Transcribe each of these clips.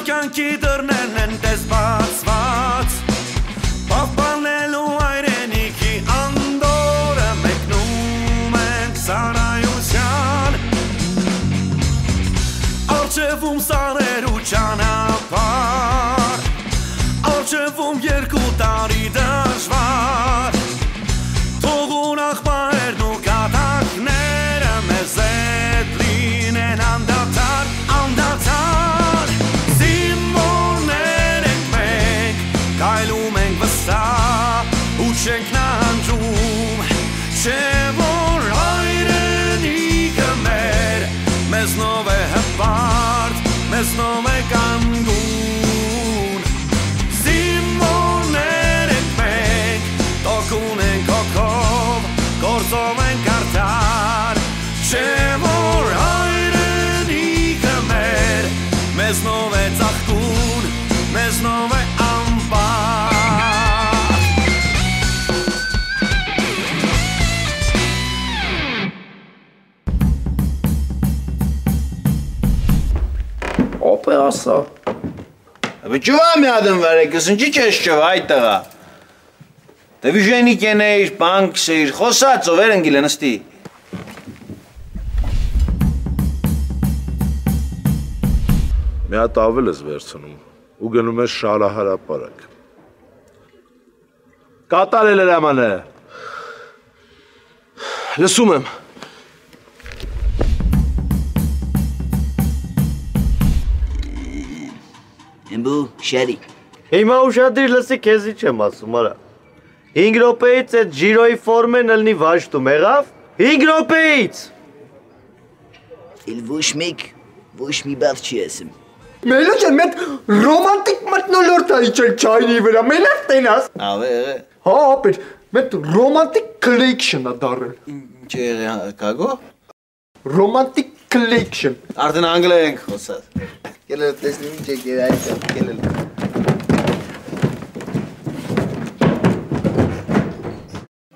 Կյանքի դռներն են տես բացված Պահպանելու այրենիքի անդորը մեկնում ենք սարայության Արջևում սարերու ճանապարհ Արջևում 2 տարի դժվար Թող ուրախ պահերն ու կատակները մեզ հետ լինեն անդադար Կայլում ենք վստահ ու չենք նանջում Չէ որ այրենիքը մեր մեզնով է հպարտ, մեզնով է կանգուն Զինվորներ ենք մենք, տոկուն ենք հոգով, գործով ենք արդար Չէ որ այրենիքը մեր մեզնով է ծաղկուն, մեզնով է Operação. Почему рядом варекс? Ինչի՞ չես ճව այդտեղա։ Դե վիժենիկ ենեիր, բանկ սեիր, խոսած ով են գիլը նստի։ Մի հատ ավել ես վերցնում ու գնում ես շարահարապարակ։ Կատարել էր ամանը։ Լսում եմ։ Եմբու շերի։ Հիմա ուշադիր լսի քեզի չեմ ասում, արա։ 5 րոպեից այդ ջիրոյի ֆորմեն ըլնի վաշտում եղավ։ 5 րոպեից։ Իլ ոչ մի բավ չի ասում։ Մելո ջան, մետ ռոմանտիկ մթնոլորտ է իջել չայնի վրա, մենակ տենաս։ Ավե եղե։ Հա, ապեր, մետ ռոմանտիկ collection է դարել։ Ինչ եղե կագո։ Romantic collection։ Արդեն անգլեր ենք խոսած։ Կելել տեսնում ինչ եք այդ կելել։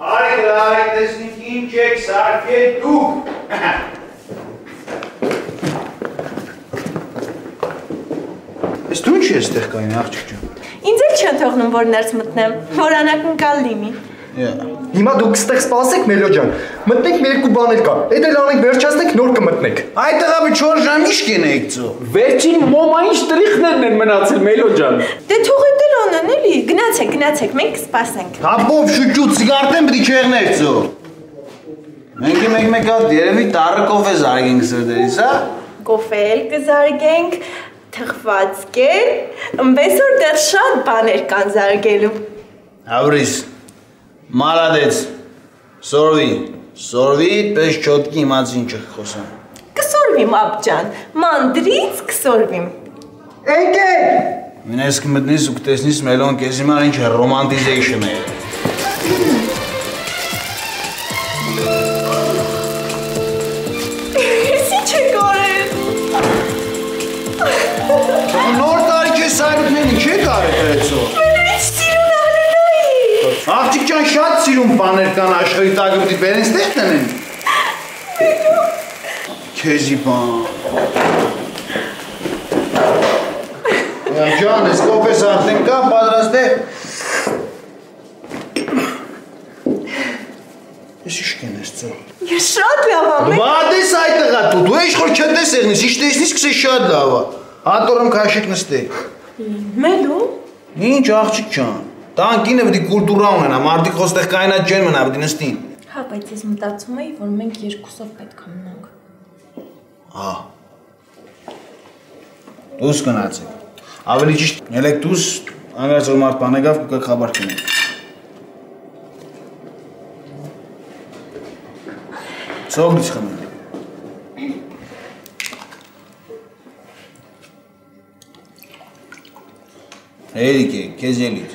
Այ տեսնենք ինչ եք սարքել դուք։ Ես դու ինչ ես տեղ կային աղջիկ ջան։ Ինձ էլ չեն թողնում որ ներս մտնեմ, որ անակնկալ լինի։ Հիմա դուք ստեղ սպասեք Մելո ջան, մտնենք մի երկու բաներ կա, էդ էլ անենք վերջացնենք նոր կմտնենք։ Այդ տղա 4 ժամ ինչ կենեիք ծո։ Վերջին մոմային շտրիխներն են մնացել Մելո ջան։ Դե թող էդ էլ անեն էլի, գնացեք, մենք կսպասենք։ Հապով շուճուց սիգարտեն պիտի չեղներ ծո։ Մենք մեկ հատ երևի տառը կոֆե զարգենք սրդերից, հա։ Կոֆե էլ կզարգենք, թխվածքեր, ըմպես որ դեռ շատ բաներ կան զարգելու։ Հավրիս, մալադեց, սորվի, պես չոտքի իմացի ինչ խոսան։ Կսորվիմ ապջան, մանդրից կսորվիմ։ Եկեք։ Մինես կմտնիս ու կտեսնիս Մելոն կեզ հիմար ինչ է ռոմանտիզեյշն է։ Ինչ է կորել։ Նոր տարի կես այրուտներին ինչ է կարետ էցո։ Աղջիկ ջան շատ սիրում բաներ կան աշխարհի տակը պիտի բերեն ստեղ տնեն։ Քեզի բան։ Ջան, ես կոֆես արդեն կա, պատրաստ է։ Ես ինչ կենես ծո։ Ես շատ լավ եմ։ Բադես այդ տղա դու իշխոր չտես եղնես, ինչ տեսնիս կսես շատ լավ է։ Հատորում քաշիկ նստե։ Մելո։ Ինչ աղջիկ ջան։ Տան կինը պիտի կուլտուրա ունենա, մարդիկ խոստեղ կայնած չեն մնա, պիտի նստին։ Հա, բայց ես մտածում էի, որ մենք երկուսով պետք է մնանք։ Հա։ Դուս գնացեք։ Ավելի ճիշտ, ելեք դուս, անգարց որ մարդ բան եկավ, կուկեք խաբար կնենք։ Ցողլից խմենք։ Հերիք է, կեզ ելիք։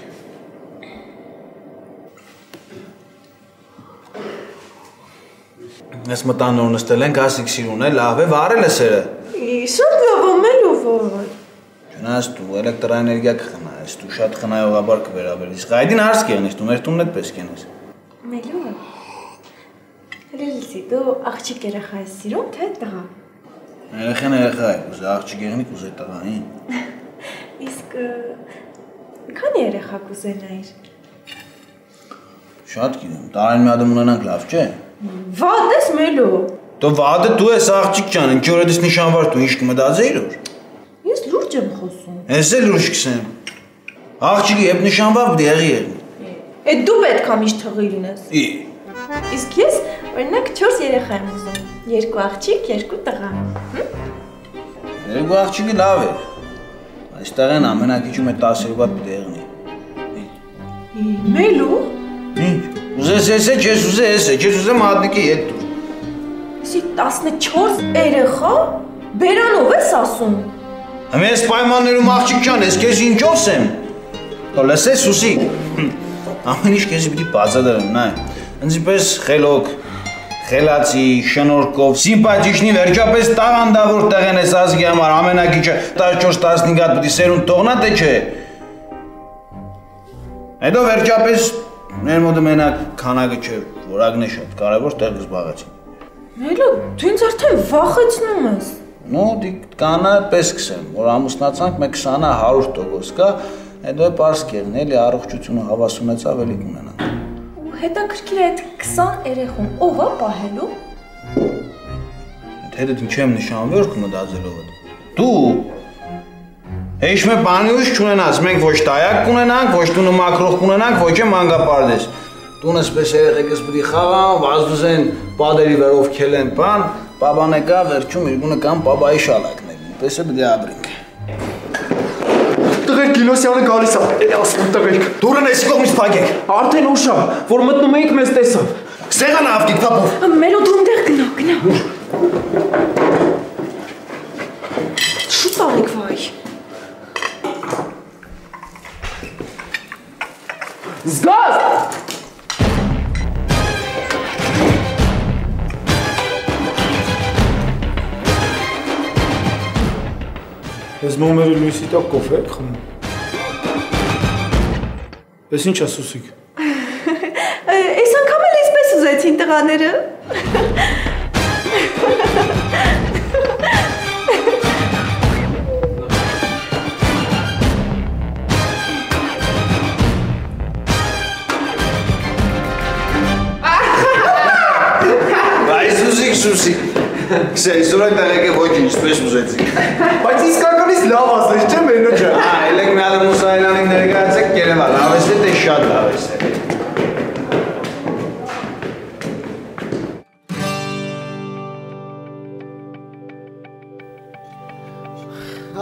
Ես մտան նոր նստել ենք, ասիք սիրուն է, լավ է, վարել է սերը։ Շատ լավ եմ, Մելո, Ոյ։ Չնայած դու էլեկտրաէներգիա կխնայես, դու շատ խնայողաբար կվերաբերես։ Գայդին հարց կեղնես, դու մեր տունն էդպես կենես։ Մելո։ Լիլսի, դու աղջիկ երեխա ես սիրում, թե տղա։ Երեխան երեխա է, ուզե աղջիկ եղնի կուզե տղային։ Իսկ քանի երեխա կուզենայիր։ Շատ գիտեմ, տարին մի ադմ ունենանք լավ չէ։ Վատ ես Մելո։ Դու վադը դու ես աղջիկ ջան, ինչ որ ես նշանվար դու ինչ կմտածեիր որ։ Ես լուրջ եմ խոսում։ Ես էլ լուրջ կսեմ։ Աղջիկի հետ նշանվար դե եղի եղնի։ Էդ դու պետք է միշտ թղի լինես։ Իսկ ես օրինակ 4 երեխա եմ ուզում։ 2 աղջիկ, 2 տղա։ Երկու աղջիկը լավ է։ Այստեղ են ամենակիչում է 12 պետք է եղնի։ Մելո։ Ինչ։ Ուզես ես է, չես ուզե ես է, չես ուզե մատնիկի հետ դու։ Իսկ 14 երեխա բերանով ես ասում։ Համ ես պայմաններում աղջիկ ջան, ես քեզ ինչով սեմ։ Թող լսես Սուսի։ Ամեն ինչ քեզ պիտի բացատրեմ, նայ։ Ինձպես խելոք, խելացի, շնորհքով, սիմպաթիչնի վերջապես տաղանդավոր տեղեն ես ազգի համար ամենակիչը 14-15 հատ պիտի սերունդ թողնա թե չէ։ Հետո վերջապես մեր մոտ մենակ քանակը չէ, որակն է շատ կարևոր տեղ կզբաղեցին։ Մելո, դու ինձ արդեն վախեցնում ես։ Ну, դի կանա պես կսեմ, որ ամուսնացանք մեկ 20-100% կա, հետո է պարզ կեղն, էլի առողջությունը հավասունեցավ, էլի կունենանք։ Ու հետաքրքիր է այդ 20 երեխուն ով է պահելու։ Այդ հետդ ինչ եմ նշանվի որ կմտածելով այդ։ Դու հեչ մե բանի ուշ չունենաս, մենք ոչ տայակ կունենանք, ոչ տունը մակրող կունենանք, ոչ է մանգապարդես։ Տունս պես երեխեքս պիտի խաղան, վազդուզեն պատերի վերով քելեն բան, բաբան եկա վերջում իրգունը կամ բաբայի շալակներ, պես է պիտի ապրենք։ Տղեր Գինոսյանը գալիս է, էլի ասում տղեր։ Դուրն էսի կողմից փակեք։ Արդեն ուշ է, որ մտնում էինք մեզ տեսավ։ Սեղանը ավտիկ տապով։ Մելո դու ընդեղ գնա։ Շուտ արեք վայ։ Զգաս։ Ես մոմերի լույսի տակ կոֆե եք խմում։ Ես ինչ ասուսիկ։ Այս անգամ էլ այսպես ուզեցին տղաները։ Այս Սուսիկ։ Այսօր այդ եղեք է ոչ ինչպես ուզեցիք։ Բայց իսկականից լավ ասես, չէ՞ Մելո ջան։ Ելեք մի հատ Մուսայելյանին ներկայացեք Երևան, հավես է թե շատ հավես է։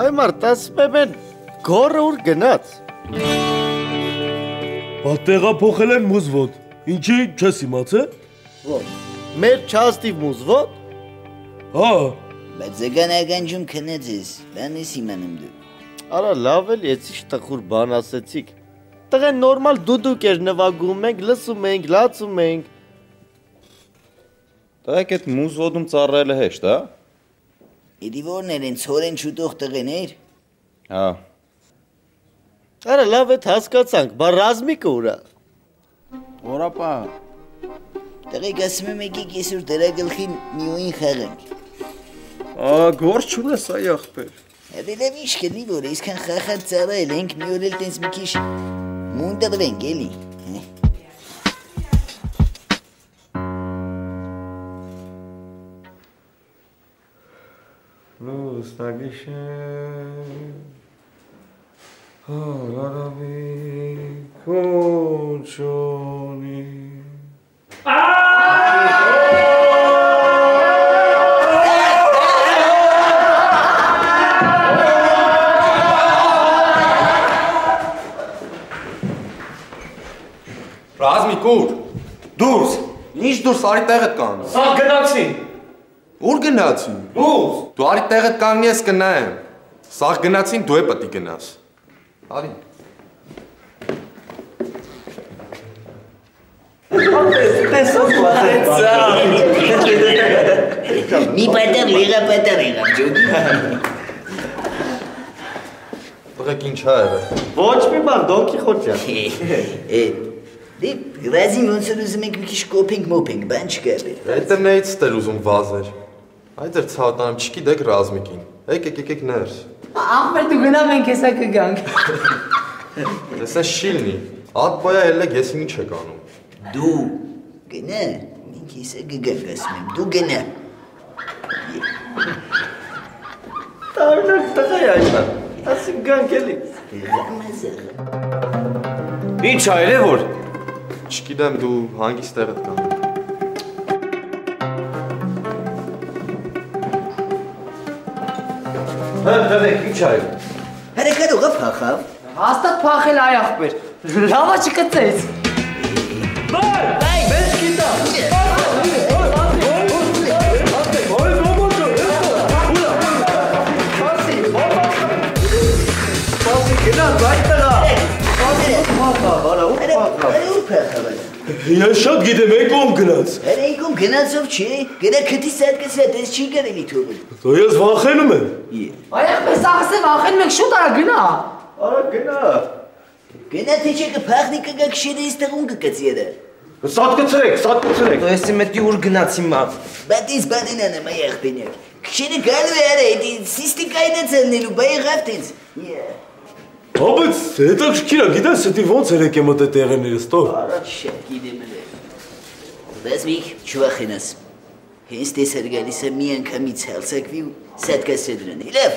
Այ մարդ, ասում եմ գորը ուր գնաց։ Բա տեղափոխել են մուզվոտ։ Ինչի չես իմացել։ Ո՞ր։ Մեր չաստիվ մուզվոտ։ Հա։ Բայց զգանագանջում քնեց ես, բան ես իմանում դու։ Արա լավ էլ եցի տխուր բան ասեցիք։ Տղեն նորմալ դուդուկ էր նվագում ենք, լսում ենք, լացում ենք։ Տղեկ այդ մուզվոդում ծառայելը հեշտ, հա։ Իդի որն էր են ցորեն շուտող տղեներ։ Հա։ Արա լավ է հասկացանք, բա ռազմիկը ուրա։ Որապա։ Տղեկ ասում եմ եկեք այսօր դրա գլխին մի ուին խաղանք։ Գործ չունես այ ախպեր։ Դելով ինչ կդի որ այսքան խախած ծառայել ենք մի օր էլ տենց մի քիչ մունդրվենք էլի։ Լուսնագիշեր Հալարավի կոչոնի Ռազմիկ ուր, դուրս, ինչ դուրս արի տեղդ կան։ Սա գնացի։ Ուր գնացին։ Դուրս։ Դու արի տեղդ կանգնի ես կնայեմ։ Սաղ գնացին դու է պետք գնաս։ Արի։ Մի պատեր լիղա պատեր եղավ ջոդի։ Եղեք ինչ ա եղել։ Ոչ մի բան, Դոն Քիխոթյան։ Դե ռազին ոնց որ ուզում ենք մի քիչ կոփենք մոփենք, բան չկա։ Հետերնեից դեր ուզում վազեր։ Այդ էր ցավտանում, չգիտեք ռազմիկին։ Եկեք ներս։ Ախպեր դու գնա մենք հեսա կգանք։ Դեսա շիլնի։ Ատբայա ելեք ես ինչ եք անում։ Դու գնա, մենք հեսա կգանք ասում եմ, դու գնա։ Տարնակ տղա է այդ։ Ասի գանք էլի։ Ինչ ա ելե որ։ Չգիտեմ դու հանգիստ տեղդ կան։ Դեք ինչ ա ելե։ Հրեկարողը փախավ։ Հաստատ փախել այ ախպեր։ Լավա չկծեց։ Բայ, մեզ գիտա։ Ես շատ գիտեմ, այն կողմ գնաց։ Այն կողմ գնացով չի, գնա քթի սատկացրած, ես չի կարելի թողել։ Դու ես վախենում եմ։ Այ ախպեր ասեմ ախեն մենք շուտ արա գնա։ Արա գնա։ Գնա թե չէ կփախնի կգա քշերը իստեղուն կկծերը։ Սատկացրեք։ Դու ես մետի ուր գնացի մա։ Բայց ինձ բանին անեմ այ ախպենյակ։ Քշերը գալու է արա, սիստիկային է ցելնելու, բայ եղավ ինձ։ Բայց հետաքրքիր է, գիտես, դա ոնց երեք եմ այդ տեղերից տո։ Առաջ շատ գիտեմ էլ։ Բայց մի չվախենաս։ Հենց տեսար գալիս է մի անգամից հալսակվի ու սատկացրե դրան։ Լավ։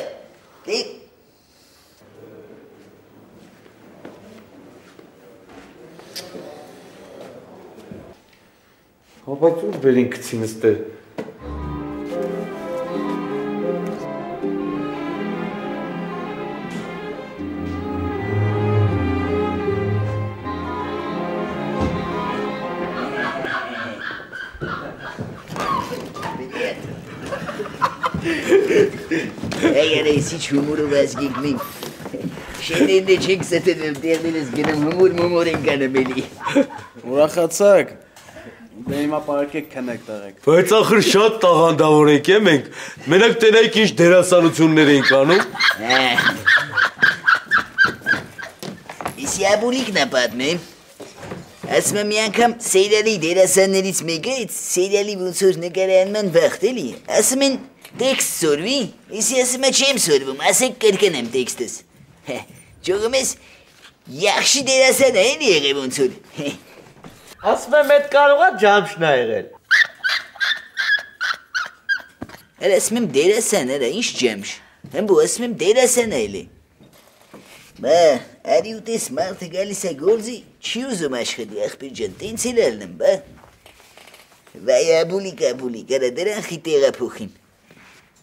Բայց ուր բերին գցինս դե։ Էսի չումուրով ազգիկ մենք շեներն է չենք սետենել, տեղնել ես գնամ հումոր ենք անում էլի։ Ուրախացակ, դե հիմա պարակեք քնեք տղեք։ Բայց ախր շատ տաղանդավոր ենք է մենք, մենակ տենայք ինչ դերասանություններ ենք անում։ Իսի աբուլիկն է պատմեմ, ասում եմ մի անգամ սերիալի դերասաններից մեկը այդ սերիալի ոնց որ նկարահանման վաղտ էլի, ասում են տեքստ սորվի, իսի ասում է չեմ սորվում, ասեք կրկնեմ տեքստս։ Ճողում ես yaxshi դերասան է էլի եղել ոնց որ։ Ասում եմ այդ կարողա ջամշն ա եղել։ Էլ ասում եմ դերասան էլի, ինչ ջամշ։ Հմբու ասում եմ դերասան էլի։ Բա, արի ու տես մարդը գալիս է գործի, չի ուզում աշխատի ախպեր ջան, տենց էլ ալնեմ, բա։ Վայ աբուլիկ, արա դրան խի տեղափոխին։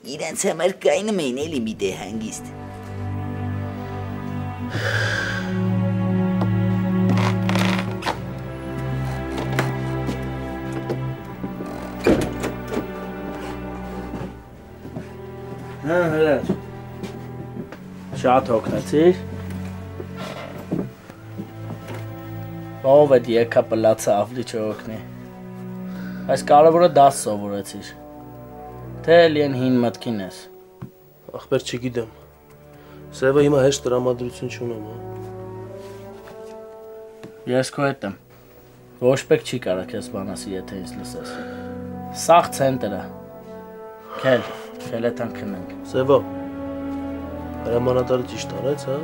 Իրանց համար կայնում էին էլի մի տեղ հանգիստ։ Հրաչ, շատ հոգնեցիր։ Ով էդ եկա պլացը ավլի չօգնի։ Այս կարևորը դաս սովորեցիր։ Թե էլի են հին մտքին ես։ Ախպեր չգիտեմ, սևը հիմա հեշտ տրամադրություն չունեմ, Ես քո հետ եմ, ոչ պեք չի կարա քեզ բանասի, եթե ինձ լսես։ Սաղ ցենտրը, քելետան քնենք։ Սևա, հրամանատարը ճիշտ արեց, հա?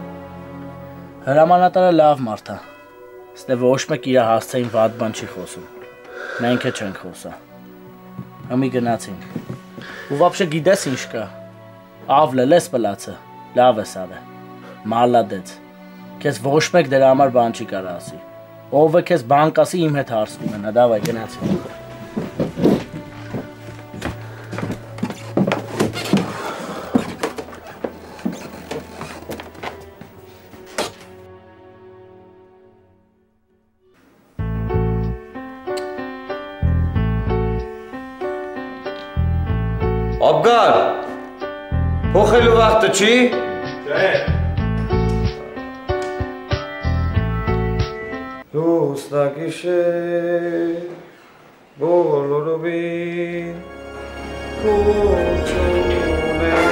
Հրամանատարը լավ մարդ է, ստե ոչ մեկ իր հասցեին վատ բան չի խոսում, մենք չենք խոսա, հմի գնացինք, ու վապշե գիտես ինչ կա, ավլել ես պլացը, լավ ես արը, մալադեց, քեզ ոչ մեկ դրա համար բան չի կարա ասի, ով է քեզ բան կասի իմ հետ հարց կունենա, դավայ գնացինք։ Աբգար, փոխելու վաղտը չի։ Չէ։ Լուսնագիշեր, բոլորովին կոչում եմ։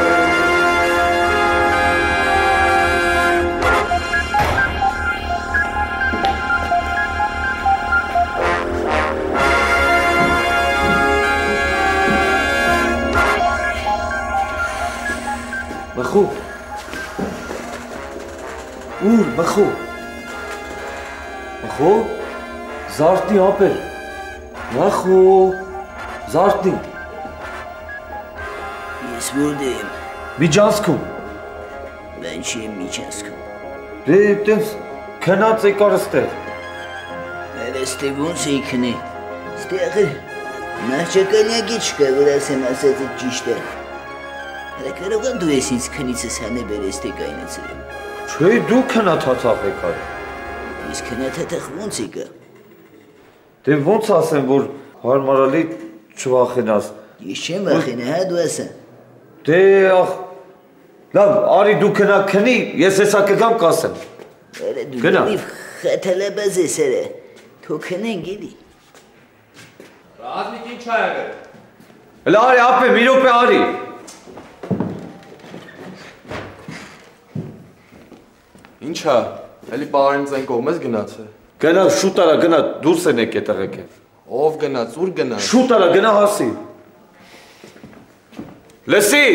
Մխու։ Ուր, մխու։ Մխու։ Զարդի ապեր։ Մխու։ Զարդի։ Ես որտե եմ։ Միջանցքում։ Բան չի եմ միջանցքում։ Դե տենց քնած եկար ստեղ։ Ստեղ ոնց էի քնի։ Ստեղ նախճականյակի չկա, որ ասեմ ասածը ճիշտ է։ Հələ կարող եմ դու ես ինձ քնիցս հանե բերես թե կայնացել եմ։ Չէ, դու քնաթաթախ եկար։ Իսկ քնաթաթախ ոնց եկա։ Դե ոնց ասեմ, որ հարմարալի չվախենաս։ Ես չեմ վախենա, հա դու ասա։ Դե ախ, լավ, արի դու քնա քնի, ես հեսա կգամ կասեմ։ Գնա։ Խաթալաբազ ես էրը, թու քնենք էլի։ Ռազմիկ ինչ ա եղել։ Հələ արի ապե, մի րոպե արի։ Ինչ ա, էլի պարին ձեն կողմես գնաց է։ Գնա, շուտ արա, գնա, դուրս են եկ է տղեկ է։ Ով գնաց, ուր գնաց։ Շուտ արա, գնա հասի։ Լսի,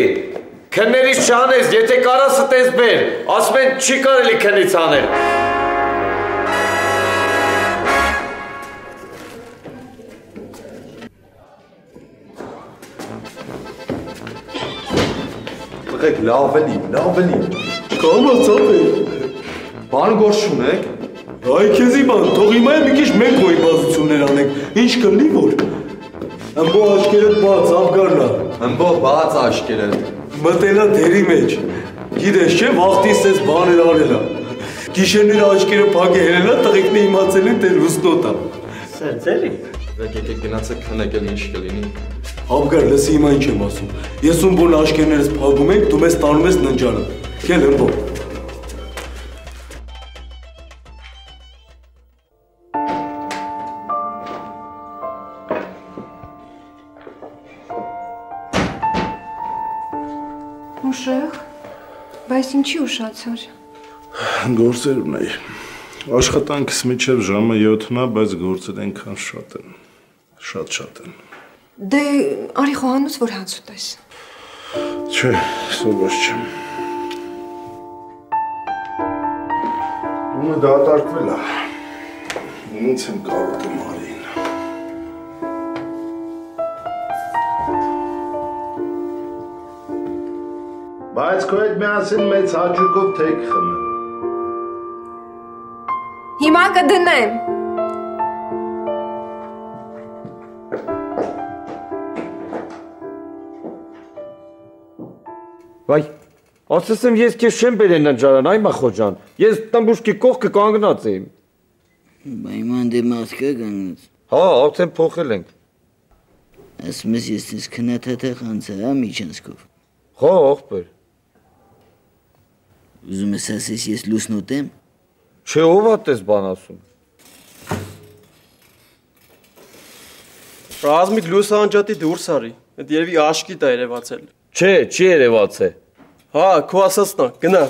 քններից չանես, եթե կարասը տես բեր, ասում են չի կարելի քնից անել։ Տղեկ, լավ էլի։ Կամաց ապեր։ Բան գործ չունեք։ Այ քեզի բան, թող հիմա մի քիչ մենք գոյվածություններ անենք, ինչ կլինի որ։ Ամբո աշկերդ բաց, Աբգարնա։ Ամբո բաց աշկերդ։ Մտելա դերի մեջ։ Գիտես չէ, վախտիս ես բաներ արելա։ Գիշերները աշկերը փակ է հելելա, տղեկն է իմացել են դեր հուսնոտա։ Սենց էլի։ Եկեք գնացեք քնեք էլ ինչ կլինի։ Աբգար, լսի հիմա ինչ եմ ասում։ Ես ում բոն աշկերներս փակում ենք, դու մեզ տանում ես ննջարը։ Քել ամբո։ Ուշեղ, բայց ինչի ուշացար։ Գործեր ունեի։ Աշխատանքս միջև ժամը 7-ն է, բայց գործեր այնքան շատ են։ Շատ են։ Դե արի խոհանոց որ հաց ուտես։ Չէ, սովոր չեմ։ Ումը դատարկվել է։ Ինձ եմ կարոտում արին։ Բայց քո հետ միասին մեծ հաճույքով թեք խմեմ։ Հիմա կդնեմ։ Վայ, ասես եմ ես քեզ չեմ բերեն նջարան, այ Մախոջան։ Ես տամբուշկի կողքը կանգնած եմ։ Բայման դե մարդկա կանգնած։ Հա, արդեն փոխել ենք։ Ասում ես ես ես քնաթաթախ անցա, հա միջանցքով։ Հա, աղբեր։ Ուզում ես ասես ես լուսնոտ եմ։ Չէ, ով ա տես բան ասում։ Ռազմիկ լույսը անջատի դուրս արի։ Այդ երևի աշկիտ է երևացել։ Չէ, չի երևացել։ Հա, քո ասածն է, գնա։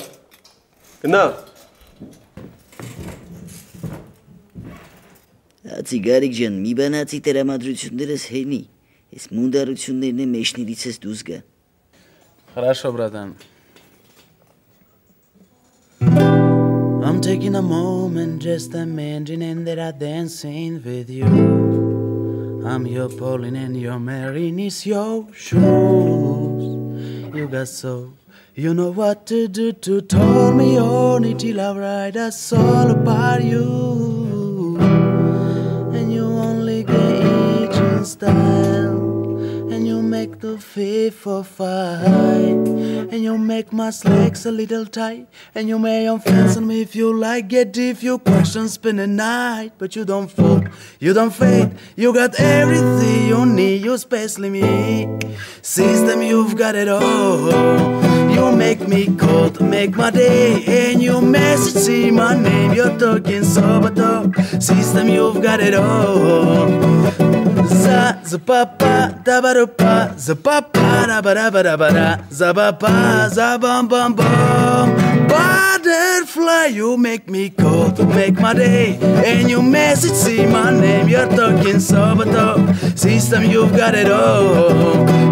Գնա։ Ացիգարիկ ջան, մի բան ացի տրամադրություններս հենի։ Ես մունդարություններն է մեջներից ես դուրս գա։ Хорошо, братан. I'm taking a moment, just imagining that I'm dancing with you. I'm your Pauline and your Marin is your shoes. You got so, you know what to do to turn me on till I write a song about you. And you only get each in style. And you make the fit for fight. And you make my legs a little tight. And you may offense me if you like. Get if you question, spend the night. But you don't fall, you don't fade. You got everything you need, you especially me. System, you've got it all. You make me cold, make my day. And you message, see my name. You're talking sober talk. System, you've got it all. Za papa da ba pa za papa da ba da za papa za bum bum bum. Butterfly, you make me cold, make my day. And you message, see my name. You're talking sober talk. System, you've got it all.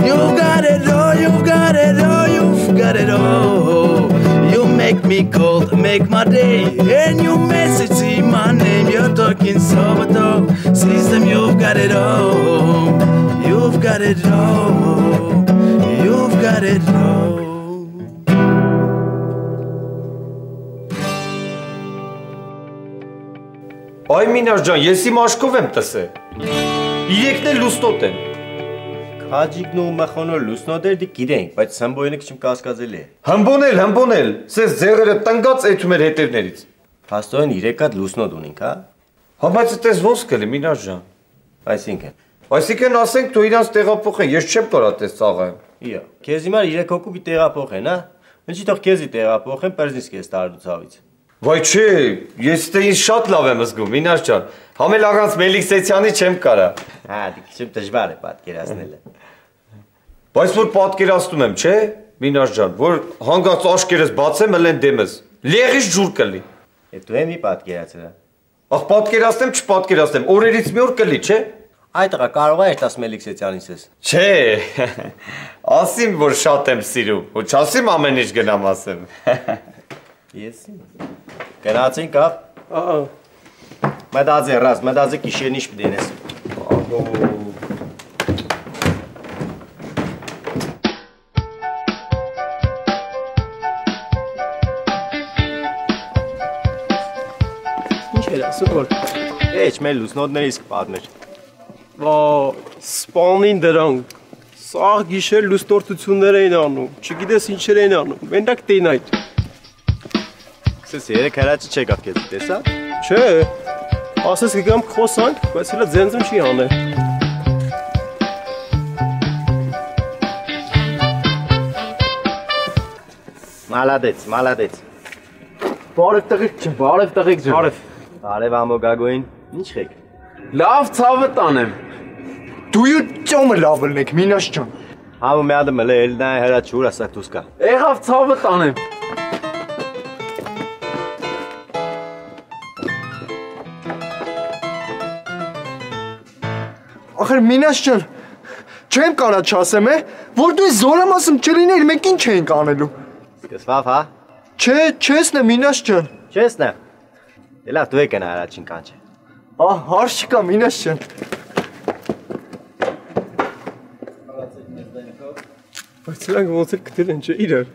You've got it all. You've got it all. You've got got it all. You make me cold, make my day. And you message see my name. You're talking Salvador. System, you've got it all. You've got it all. You've got it all. Այ Մինար ջան, ես իմ աշկով եմ տսե։ Իրեկն էլ լուսնոտ են։ Քաջիկն ու մխոնոր լուսնոտ էր դի գիտենք, բայց հմբոյնը քիչ կասկածելի է։ Հմբոնել, սես ձեղերը տնկած էթում էր հետևներից։ Փաստորեն 3 հատ լուսնոտ ունենք, հա։ Հա բայց այդպես ոնց կլի Մինար ջան։ Այսինքն ասենք դու իրանց տեղափոխեն, ես չեմ կարա այդպես ծաղայեմ։ Իա, քեզ հիմա 3 հոգու պիտի տեղափոխեն, հա։ Ինչի՞ թող քեզի տեղափոխեն, պերզինսկի ես տարդուցավից։ Վայ չէ, ես դե ինձ շատ լավ եմ զգում, Մինար ջան։ Համել առանց Մելիքսեցյանի չեմ կարա։ Հա, դի քիչ դժվար է պատկերացնելը։ Բայց որ պատկերացնում եմ, չէ, Մինար ջան, որ հանգած աշկերս բացեմ, ըլեն դեմս։ Լեղից ջուր կլի։ Դու եմի պատկերացրա։ Ախ պատկերացնեմ, չպատկերացնեմ, օրերից մի օր կլի, չէ։ Այդ տղա կարող է երտաս Մելիքսեցյանից ես։ Չէ։ Ասիմ որ շատ եմ սիրում, ու չասիմ ամեն ինչ գնամ ասեմ։ Ես գնացինք ապ։ Մտածի կիշերնիշ պդենես։ Ինչ էր ասում որ։ Էչ մեր լուսնոտները իսկ պատմեր։ Սպանին դրանք։ Սաղ գիշեր լուսնորթություններ էին անում, չգիտես ինչեր էին անում, մենակ տեին այդ։ Քսես երեք հրաչի չեկավ քեզ, տեսա։ Չէ, ասես կգամ խոսանք, բայց հələ ձենձում չի անել։ Մալադեց։ Բարև տղիք ջան, Բարև ամոգագոին, ինչ եք։ Լավ ցավը տանեմ։ Դու ճոմը լավ լնեք, Մինաշ ջան։ Համը մի հատ մլե էլնա հրաչուր ասակ դուս կա։ Եղավ ցավը տանեմ։ Ախր Մինաշ ջան, չեմ կարա չասեմ, որ դու զորամ ասում չլիներ, մենք ինչ էինք անելու։ Սկսվավ, հա։ Չէ, չեսն է Մինաշ ջան։ Չեսն է։ Լավ, դու եք նա առաջին կանչը։ Հարց չկա Մինաշ ջան։ Բայց սրանք ոնց էլ գտել են, չէ, իրար։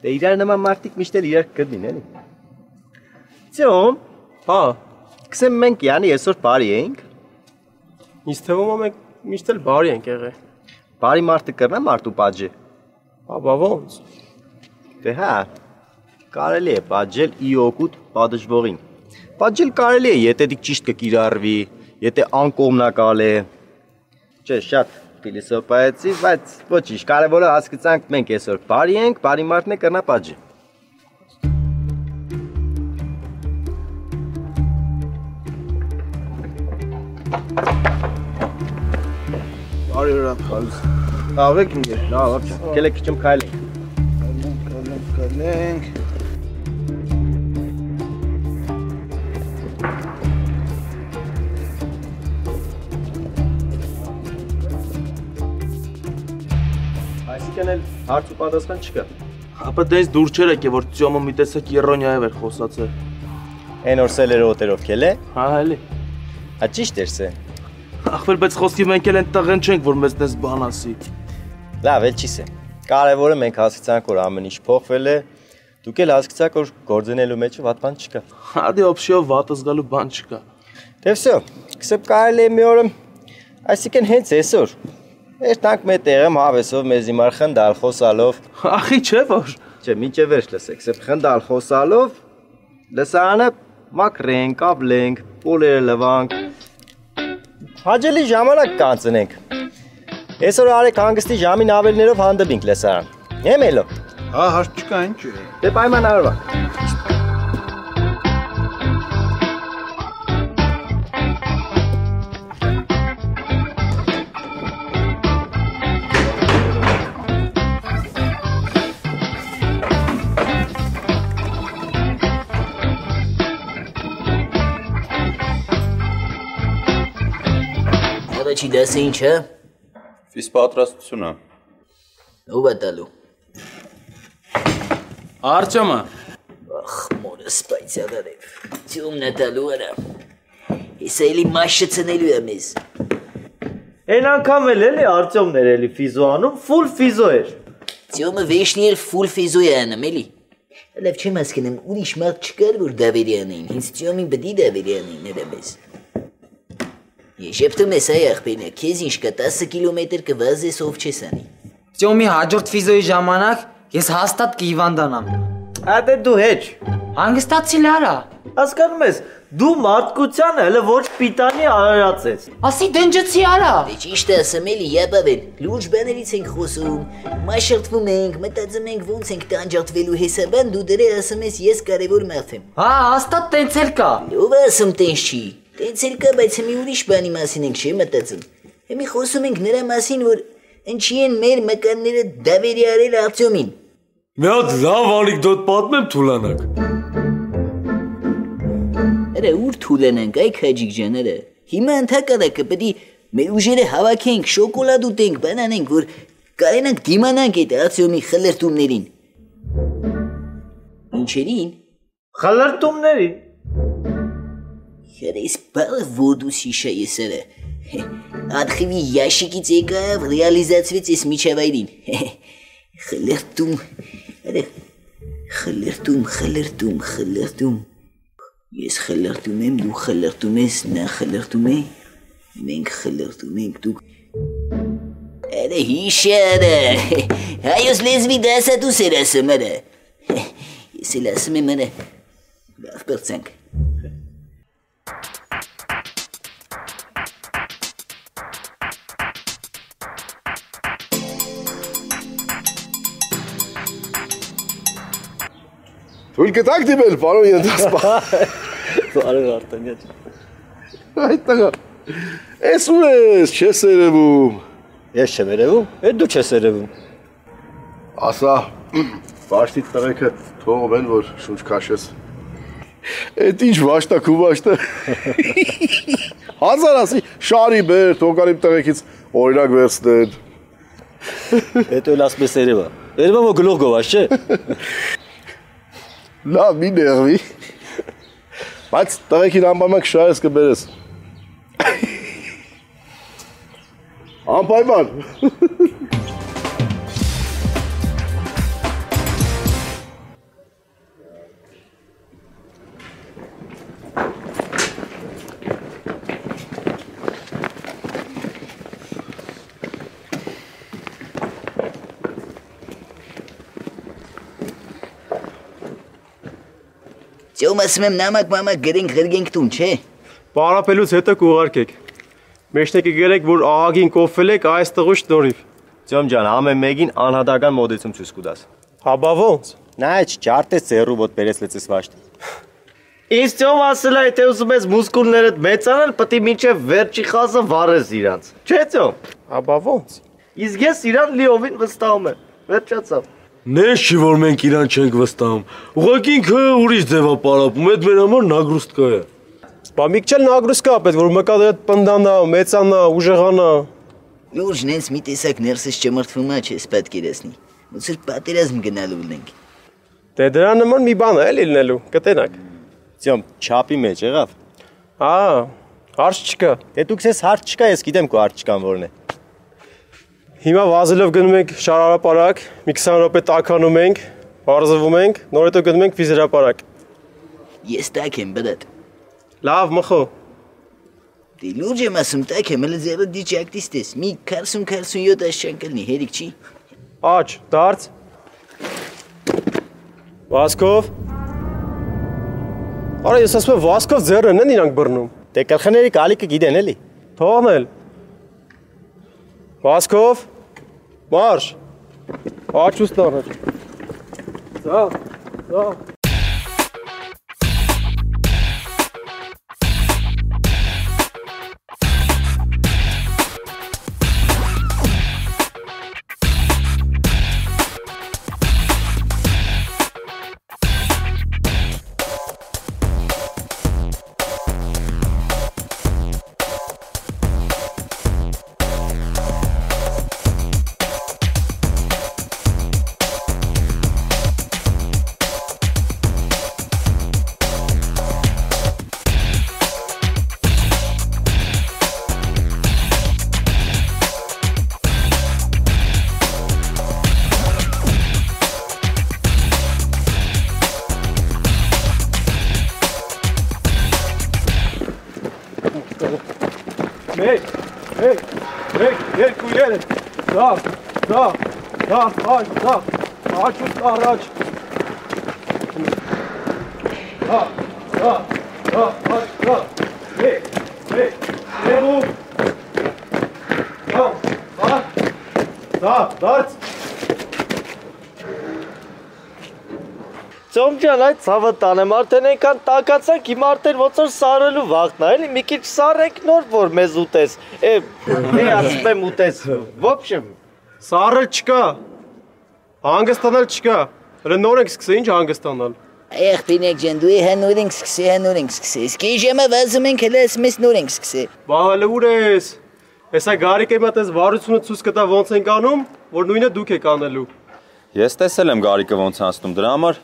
Դե իրար նման մարդիկ միշտ էլ իրար կգտնին, էլի։ Ծյոմ։ Հա։ Կսեմ մենք յանի այսօր բարի էինք։ Ինձ թվում է մենք միշտ էլ բարի ենք եղել։ Բարի մարդը կռնա մարդու պատժի։ Բա ոնց։ Դե հա, կարելի է պատժել ի օգուտ պատժվողին։ Պատժել կարելի է, եթե դիք ճիշտ կկիրառվի, եթե անկողմնակալ է։ Չէ, շատ փիլիսոփայացի, բայց ոչինչ, կարևորը հասկացանք մենք այսօր բարի ենք, բարի մարդն է կռնա պատժի։ Բարի հրապ, լավ եք ինգեր, լավ չա։ Կելեք քիչ քայլենք։ Կլենք։ Այսինքն էլ հարց ու պատասխան չկա։ Ապա դες դուր չեր եկե որ ծյոմը մի տեսակ Երոնյայով էր խոսացել։ Այն որ սելերը օտերով քելե։ Հա, էլի։ Հա ճիշտ էր սե։ Ախվել բայց խոսքի մենք էլ են տղեն չենք որ մեզ դες բան ասի։ Լավ էլ չի սե։ Կարևորը մենք հասկացանք որ ամեն ինչ փոխվել է։ Դուք էլ հասկացաք որ գործունելու մեջ վատ բան չկա։ Հադի օփշիով վատ զգալու բան չկա։ Դե վсё, կսებ կարելի է մի օր այսինքն հենց այսօր երտանք մեր տեղը հավեսով մեզ իմար խնդալ խոսալով։ Ախի չէ որ։ Չէ, մինչև վերջ լսեք, կսებ խնդալ խոսալով լսարանը մակրենք, ավլենք, պոլերը լվանք։ Հաջելի ժամանակ կանցնենք։ Այսօր արեք հանգստի ժամին ավելներով հանդիպինք լսարան։ Եմելո։ Հա, հարց չկա, ինչ է։ Դե պայմանավորվա։ Առաջի դասը ինչ է։ Ֆիզպատրաստությունը։ Ով է տալու։ Արտյոմը։ Ախ, մորս պայցալարև։ Ձյոմն է տալու արա։ Ես էլի մաշը ծնելու եմ ես։ Են անգամ էլի Արտյոմներ էլի ֆիզո անում, ֆուլ ֆիզո էր։ Ձյոմը վեշնի էր ֆուլ ֆիզո է անում էլի։ Լավ չեմ հասկանում, ուրիշ մարդ չկար, որ դավերի անեին, հինց ձյոմին բդի դավերի անեին ներամես։ Եշեպտում ես այ աղբենը, քեզ ինչ կա 10 կիլոմետր կվազ ես ով չես անի։ Ձյոմի հաջորդ ֆիզոյի ժամանակ ես հաստատ կհիվանդանամ։ Ադե դու հեչ։ Հանգստացի լարա։ Հասկանում ես, դու մարդկությանը հələ ոչ պիտանի արարած ես։ Ասի դենջեցի արա։ Դե ճիշտ ասեմ էլի, յապավեն, լուրջ բաներից ենք խոսում, մաշրտվում ենք, մտածում ենք ոնց ենք տանջատվելու հեսաբան, դու դրե ասում ես ես կարևոր մարդ եմ։ Հա, հաստատ տենց էլ կա։ Ով ասում տենց չի։ Տենց էլ կա, բայց մի ուրիշ բանի մասին ենք չի մտածում։ Հիմի խոսում ենք նրա մասին, որ ինչի են մեր մկանները դավերի արել Արտյոմին։ Մի հատ լավ անեկդոտ պատմեմ թուլանակ։ Արա ուր թուլանանք, այ քաջիկ ջան, արա։ Հիմա ընդհակառակը պետք է մեր ուժերը հավաքենք, շոկոլադ ուտենք, բան անենք, որ կարենանք դիմանանք այդ Արտյոմի խլրտումներին։ Ինչերին։ Խլրտումներին։ Ես բալը ոդու սիշա ես արա։ Ադխիվի ящикից եկավ, ռեալիզացվեց ես միջավայրին։ Խլրտում, արա, խլրտում։ Ես խլրտում եմ, դու խլրտում ես, նա խլրտում է, մենք խլրտում ենք, դու... Արա հիշարը, հայոց լեզվի դասատուս էր ասում արա, ես էլ ասում եմ արա, լավ պրծանք։ Թույլ կտակ դիմել, պարոն ենթասպա։ Բարև Արտանյաց։ Այդ տղա, ես ուր ես, չես երևում։ Ես չեմ երևում, դու չես երևում։ Ասա, վաշտիտ տղեկը թողով են, որ շունչ քաշես։ Էդ ինչ վաշտակ ու վաշտը։ Հազար ասի, շարի բեր, թողան իմ տղեկից օրինակ վերցնեն։ Էդ էլ ասպես երևա, երևա մո գլուղ գովաշ չէ։ Լավ, մի նեղվի, բայց տղեկին անպայման կշարես կբերես։ Անպայման։ Ձյոմ ասում եմ նամակ գրենք գրգենք տուն, չէ։ Պարապելուց հետո կուղարկեք։ Մեջտեկը գրեք, որ ահագին կոփվել եք այս տղու շնորհիվ։ Ձյոմ ջան, ամեն մեկին անհատական մոդեցում ցույց կտաս։ Հա բա ոնց։ Նայ, չարտես ծերու ոտ բերես վաշտ։ Ինձ Ձյոմ ասել է, թե ուզում ես մուսկուլներդ մեծանալ, պետք է մինչև վերջի խազը վառես իրանց։ Չէ Ձյոմ։ Հա բա ոնց։ Իսկ ես իրան լիովին վստահում եմ։ Վերջացավ։ Նես չի, որ մենք իրան չենք վստահում։ Ուղղակի ինքը ուրիշ ձև է պարապում, այդ մեր համար նագրուստկա է։ Բա միքչել նագրուստկա, պետք որ մկա դեռ պնդանա, մեծանա, ուժեղանա։ Լուրջ նենց մի տեսակ ներսից ճմրթվում է, չես պատկերացնի։ Ոնց էլ պատերազմ գնալու ունենք։ Դե դրա նման մի բան է էլի լինելու, կտենակ։ Ձյոմ, չափի մեջ եղավ։ Հա, հարց չկա։ Դե դուք ես հարց չկա, ես գիտեմ քո հարց չկան որն է։ Հիմա վազելով գնում ենք շարարապարակ, մի 20 րոպե տաքանում ենք, բարձվում ենք, նոր հետո գնում ենք վիզերապարակ։ Ես տակ եմ, բրատ։ Լավ, մխո։ Դե լուրջ եմ ասում, տակ եմ, հələ ձեռը դիճակտիստ ես, մի 40-47 աշճան կլնի, հերիք չի։ Աչ, դարձ։ Վասկով։ Արա ես ասում եմ Վասկով ձեռն են իրանք բռնում։ Դե կրխների կալիկը գիտեն էլի։ Թողնել։ Վասկով, մարշ, աչուս տանր։ Զա։ երկու, երեք, դա, աչուց առաջ, դարց, Ծոմ ջան, այդ ցավը տանեմ, արդեն այնքան տակացանք, հիմա արդեն ոնց որ սարելու վաղն է, էլի մի քիչ սարենք նոր որ մեզ ուտես։ Ասում եմ ուտես։ Ոբշեմ, սարել չկա։ Հանգստանալ չկա։ Հələ նոր ենք սկսել, ինչ հանգստանալ։ Եղբայրնեք ջան, դու հնուր ենք սկսել։ Իսկ իժեմը վազում ենք հələ ասում ես նոր ենք սկսել։ Բա հələ ուր ես։ Հեսա Գարիկը իմ այդպես վարությունը ցույց կտա ոնց ենք անում, որ նույնը դուք եք անելու։ Ես տեսել եմ Գարիկը ոնց անցնում, դրա համար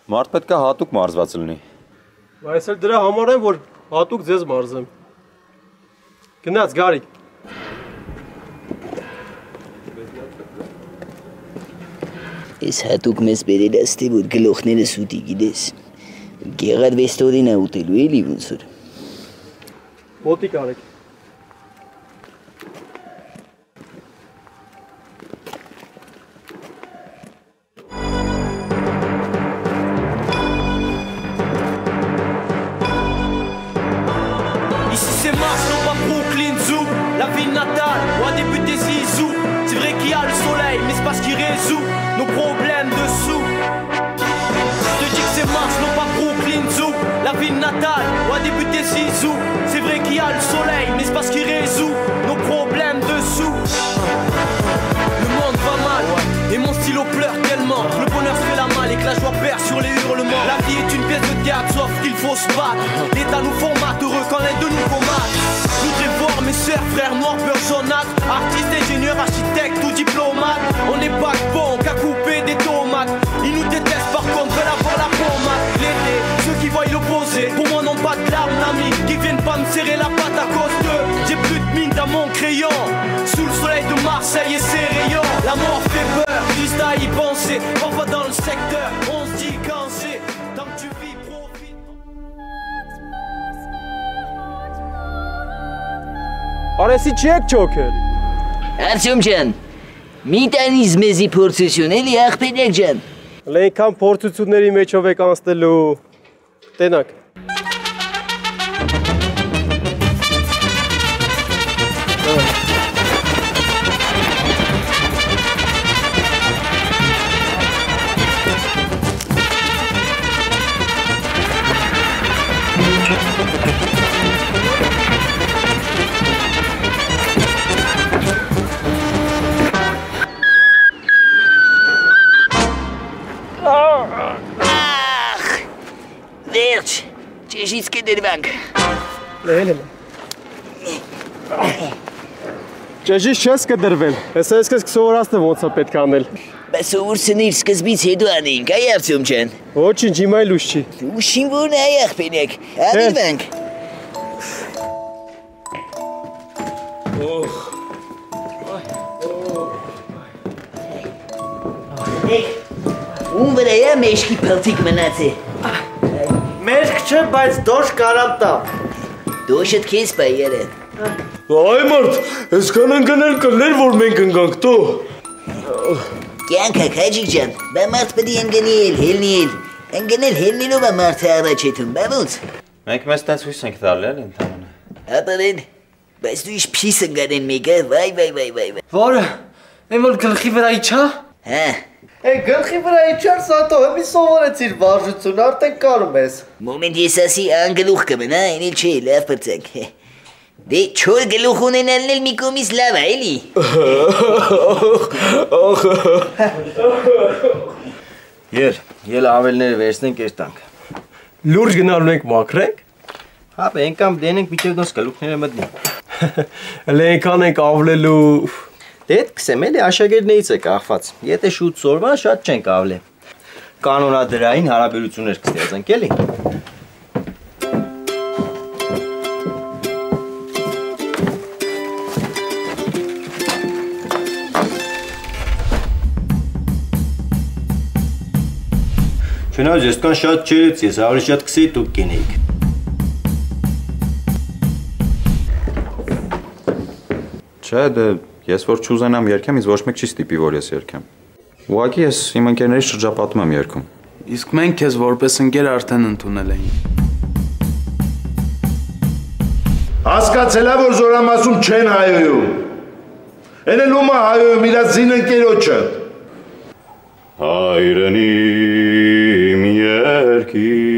մարդ պետք է հատուկ մարզված լինի։ Բայց էլ դրա համար եմ, որ հատուկ ձեզ մարզեմ։ Գնաց Գարիկ։ Ես հատուկ մեզ բերել աստի, որ գլոխներս ուտի գիտես։ Գեղարվեստորին է ուտելու էլի ոնց որ։ Մոտիկ արեք։ La ville natale, ou à débuter Zizou. C'est vrai qu'il y a le soleil, mais c'est parce qu'il résout nos problèmes de sous. Je te dis que c'est Mars, non pas Brooklyn Zoo. La ville natale, ou à débuter Zizou. C'est vrai qu'il y a le soleil, mais c'est parce qu'il résout nos problèmes de sous. Le monde va mal, et mon stylo pleure tellement. Le bonheur se fait la malle et que la joie perd sur les hurlements. La vie est une pièce de théâtre, sauf qu'il faut se battre. L'État nous formate, heureux quand l'un de nous formate. Je voudrais voir mes sœurs, frères noirs, beurre jaunâtre. Artistes, ingénieurs, architectes ou diplomates. On n'est pas bon qu'à couper des tomates. Ils nous détestent par contre, veulent avoir la pommade. L'été, ceux qui voient l'opposé, pour moi n'ont pas de larmes d'amis. Qui viennent pas me serrer la patte à cause d'eux. J'ai plus de mine dans mon crayon. Sous le soleil de Marseille et ses rayons. La mort fait peur, juste à y penser. Parfois dans le secteur, on se dit quand c'est. Tant que tu vis, profite. Արեսի չի եք չոքել։ Արտյոմ ջան, մի տանից մեզի փորձություն էլի աղբերեք ջան։ Լենքան փորձությունների մեջով եք անցնելու։ Տենակ։ Վերջ, ճեժից կդրվանք։ Լել եմ։ Ճեժից չես կդրվել, ես ես կես կսովորացնեմ ոնց է պետք անել։ Բայց սովորցնիր սկզբից հետո անեինք, այ Արտյոմ ջան։ Ոչինչ, հիմա էլ ուշ չի։ Ուշին որն է այ աղբերեք, ադրվանք։ Ում վրա է մեջքի պլտիկ մնաց է։ Մեջք չէ, բայց դոշ կարամ տամ։ Դոշըտ քեզ բայեր է։ Այ մարդ, այսքան ընկնել կլներ, որ մենք ընկանք տո։ Կյանք հաջիկ ջան, բա մարդ պդի ընգնել, հելնել։ Ընգնել հելնելով է մարդը առաջ եթում, բա ոնց։ Մենք մեզ տենց հույս ենք տալի էլ ընդամենը։ Ապրեն, բայց դու իշ փիս ընգանեն մեկը, վայ։ Որը, եմ որ գլխի վրա իչա։ Հա։ Գլխի վրա իչար սատո, հեմի սովորեցիր վարժություն, արդեն կարում ես։ Մոմենտ ես ասի անգլուխ կմնա, էնել չէ, լավ պրծանք։ Դե չոր գլուխ ունենալն էլ մի կոմիս լավ է, էլի։ Ել ավելները վերցնենք երտանք։ Լուրջ գնալու ենք մաքրենք։ Հապ ենքամ դենենք միջև դոս գլուխները մտնի։ Էլ ենքան ենք ավլելու։ Դե հետ կսեմ էլի աշակերտներից է կախված։ Եթե շուտ սորվա շատ չենք ավլե։ Կանոնադրային հարաբերություններ կստեղծենք էլի։ Չնայած ես կան շատ չերեց ես, ավելի շատ կսեի դուք կենեիք։ Չէ, դե ես որ չուզենամ երգեմ, ինձ ոչ մեկ չի ստիպի, որ ես երգեմ։ Ուղղակի ես իմ ընկերներից շրջապատում եմ երգում։ Իսկ մենք քեզ որպես ընկեր արդեն ընդունել էինք։ Հասկացելա, որ զորամասում չեն հայոյում։ Են էլ ում է հայոյում իրա զին ընկերոջը։ Հայրենիմ երկիր,